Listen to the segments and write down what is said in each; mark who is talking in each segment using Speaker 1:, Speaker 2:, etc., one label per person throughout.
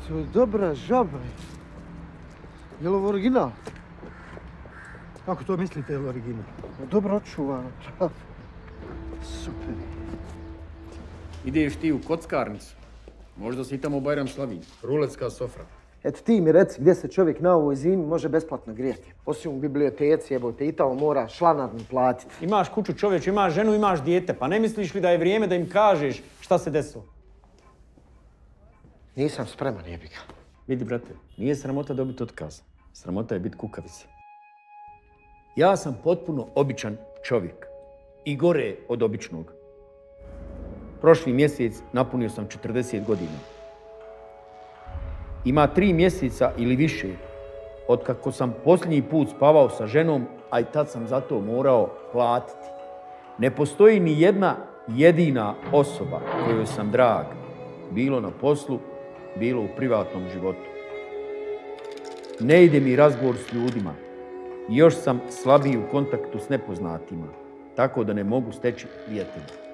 Speaker 1: To je dobra žaba. Je li ovo original?
Speaker 2: Kako to mislite, je li original?
Speaker 1: Dobro očuvano. Super.
Speaker 3: Ideš ti u kockarnicu. Možda si tamo Bajram slavi. Ruletska sofra.
Speaker 1: Eto ti mi reci gdje se čovjek na ovoj zimi može besplatno grijati. Osim u biblioteci, jebote, i tamo mora članarnu platiti.
Speaker 4: Imaš kuću čovječe, imaš ženu, imaš dijete. Pa ne misliš li da je vrijeme da im kažeš šta se desilo?
Speaker 1: Nisam spreman, jebi ga.
Speaker 3: Vidi, brate, nije sramota dobiti otkaz. Sramota je biti kukavica. Ja sam potpuno običan čovjek. I gore od običnog. Prošli mjesec napunio sam 40 godina. Ima 3 mjeseca ili više otkako sam posljednji put spavao sa ženom, a i tad sam za to morao platiti. Ne postoji ni jedna jedina osoba kojoj sam drag, bilo na poslu, bilo u privatnom životu. Ne ide mi razgovor s ljudima. Još sam slabiji u kontaktu s nepoznatima, tako da ne mogu steći prijatelja.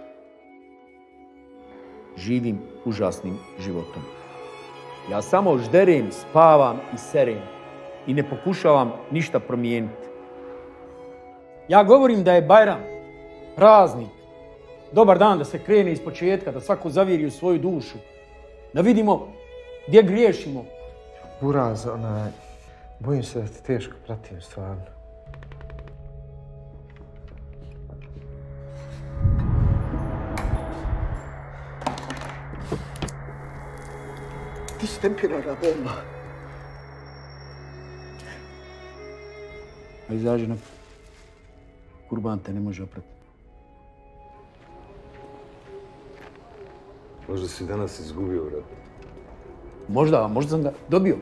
Speaker 3: Živim užasnim životom. Ja samo žderem, spavam i serem i ne pokušavam ništa promijeniti.
Speaker 4: Ja govorim da je Bajram, praznik, dobar dan da se krene iz početka, da svako zavjeri u svoju dušu, da vidimo gdje griješimo.
Speaker 1: Buraz, bojim se da te teško pratim stvarno. Ti si tempirana bomba.
Speaker 3: A izađi na kurban te ne može oprati.
Speaker 5: Možda si danas izgubio, brate.
Speaker 3: Možda sam ga dobio.